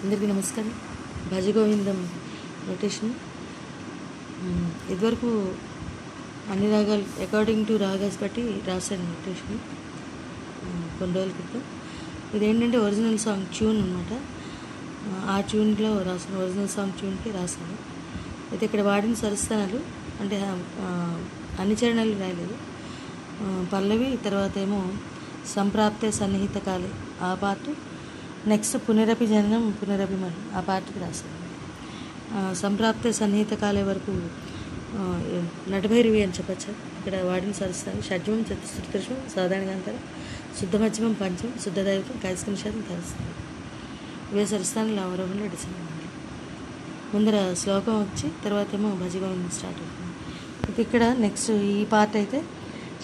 అందరికీ నమస్కారం. భజగోవిందం నోటేషన్. ఇదివరకు అన్ని రాగాలు అకార్డింగ్ టు రాగాస్ బట్టి రాశాను నోటేషన్ కొన్ని రోజుల క్రితం. ఇదేంటంటే ఒరిజినల్ సాంగ్ ట్యూన్ అనమాట. ఆ ట్యూన్లో రాసాను, ఒరిజినల్ సాంగ్ ట్యూన్కి రాశాను. అయితే ఇక్కడ వాడిన స్వరస్థానాలు అంటే అన్ని చరణాలు రాయలేదు. పల్లవి, తర్వాత ఏమో సంప్రాప్తే సన్నిహిత కాలే ఆ పార్ట్, నెక్స్ట్ పునరపి జననం పునరపి మరణం ఆ పార్ట్కి రాశాను. సంప్రాప్తే సన్నిహిత కాలే వరకు నటభైరవి అని చెప్పచ్చు. ఇక్కడ వాడిన స్వరస్థానం షడ్జమం, చతుశ్రుతిపురుషం, సాధారణాంతరం, శుద్ధ మధ్యమం, పంచమం, శుద్ధ దైవతం, కైసిక నిషాదం, తరస్థానం. ఇవే స్వరస్థానాలు అవరోహంలో డిసైన్ అవ్వాలి. ముందర శ్లోకం వచ్చి తర్వాత ఏమో భజగోవిందం స్టార్ట్ అవుతుంది. ఇక్కడ నెక్స్ట్ ఈ పార్ట్ అయితే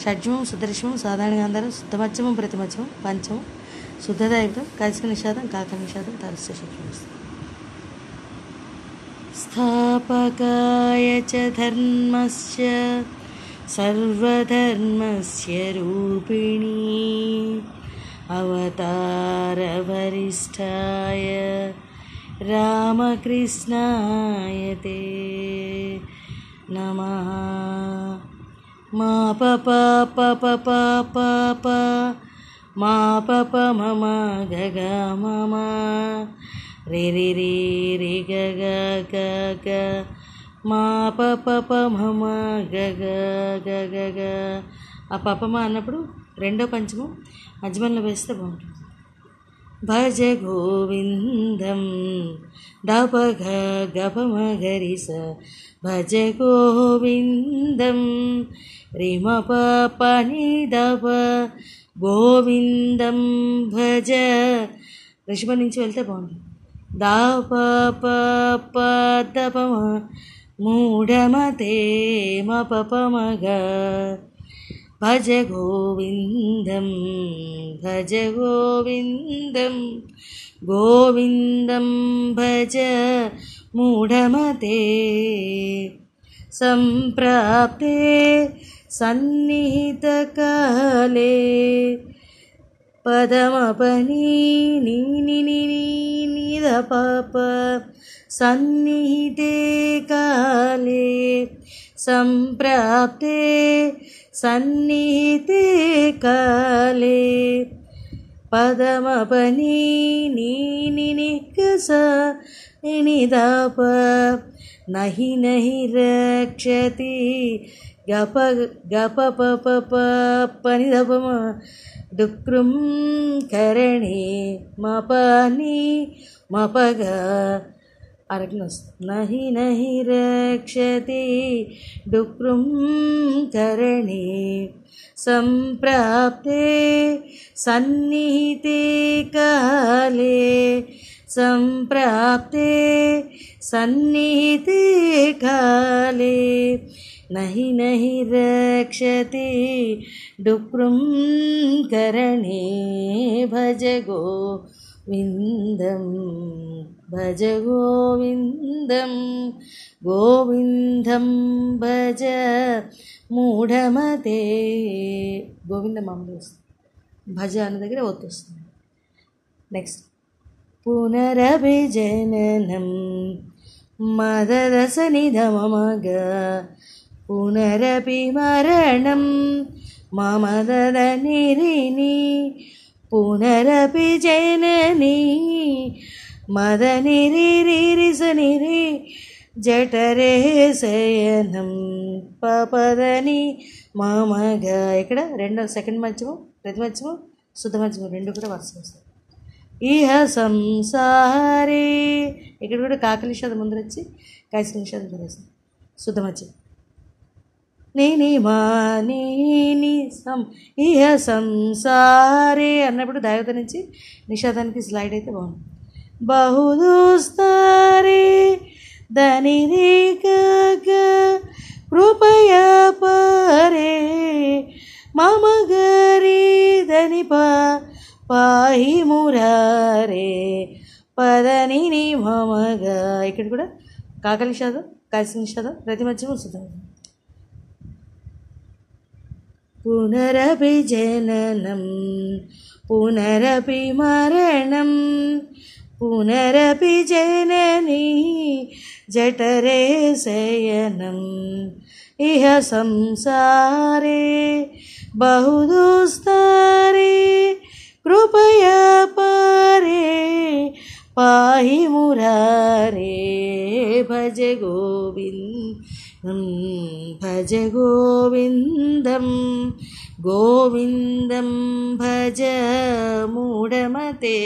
షడ్జమం, శుద్ధరిషమం, సాధారణాంతరం, శుద్ధ మధ్యమం, ప్రతిమధ్యమం, పంచమం, శుద్ధ దైవతం, కైసిక నిషాదం, కాక నిషాదం, తరస్థ శత్రు. స్థాపకాయ చ ధర్మస్య సర్వధర్మస్య రూపిణీ అవతార వరిష్ఠాయ రామకృష్ణాయ తే నమః. మా పప పప పప ప మా పప మమ గగ మమ రే రే రే రే గ గ గ గ మా పప ప మమ గగ గ గ గ. ఆ పపమ అన్నప్పుడు రెండో పంచమం మధ్యమంలో వేస్తే బాగుంటుంది. భజ గోవిందం దప గ గపమ గరి స భజ గోవిందం రిమ ప ని దప గోవిందం భజ. రిషభ నుంచి వెళ్తే బాగుంటుంది. దప ప ప దపమ మూఢమతే మ పప మగ భజ గోవిందం భజ గోవిందం గోవిందం భజ మూఢమతే. సంప్రాప్తే సన్నిహిత కాలే పదమపని నీ ని ని ని ద పాప సన్నిహితే కాలే సంప్రాప్తే సన్నిహితే కాలే పదమపని నీ ని ని గస ని దాప నహి నహి రక్షతి గప గప పప పని దపమ డుక్రుం కరణే మపని మపగ అరగ్న నహి నహి రక్షతి డుక్రుం కరణే సంప్రాప్తే సన్నిహితే కాలే సంప్రాప్తే సన్నిహితే కాలే నహి నహి రక్షతి డుక్రుం కరణే భజ గోవిందం భజ గోవిందం గోవిందం భజ మూఢమతే. గోవిందం మామూలు వస్తుంది, భజ అన్న దగ్గర ఒత్తు వస్తుంది. నెక్స్ట్ పునరభిజననం మదదస నిధమమగ పునరపి మరణం మమదద నిరిని పునరపి జనని మద నిరిరిస నిరి జఠరే శయనం పపదని మమగ. ఇక్కడ రెండో సెకండ్ మధ్యమం, ప్రతి మధ్యమం, శుద్ధ మధ్యమం రెండు కూడా వరుస వస్తాయి. ఇహ సంసారే ఇక్కడ కూడా కాక నిషాదం ముందర వచ్చి కైసిక నిషాదం తెలుస్తుంది. శుద్ధ మధ్యమం నేని మా నేని సం ఇహ సంసారే అన్నప్పుడు దైవత నుంచి నిషాదానికి స్లైడ్ అయితే బాగుంది. బహుదోస్తారే దని రే కృపయా పరే మమ గరి దని పాహి మురారే పదని ని మమగ. ఇక్కడ కూడా కాక నిషాదం, కైసిక నిషాదం, ప్రతి మధ్యమం, శుద్ధ పునరపి జననం పునరపి మరణం పునరపి జననీ జఠరే శయనం ఇహ సంసారే బహుదుస్తారే కృపయా పారే పాహి మురారే భజ గోవిందం భజ గోవిందం గోవిందం భజ మూఢమతే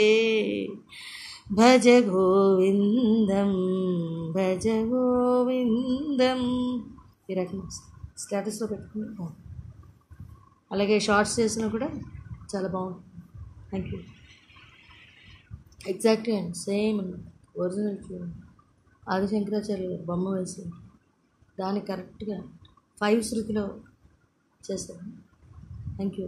భజ గోవిందం భజ గోవిందం. ఈ రకంగా స్టేటస్లో పెట్టుకుని బాగుంది. అలాగే షార్ట్స్ చేసినా కూడా చాలా బాగుంటుంది. Thank you. ఎగ్జాక్ట్లీ అండి, సేమ్ ఒరిజినల్ చూడండి. ఆదిశంకరాచార్య గారు బొమ్మ వేసి దాన్ని కరెక్ట్గా 5 శృతిలో చేశారు. Thank you.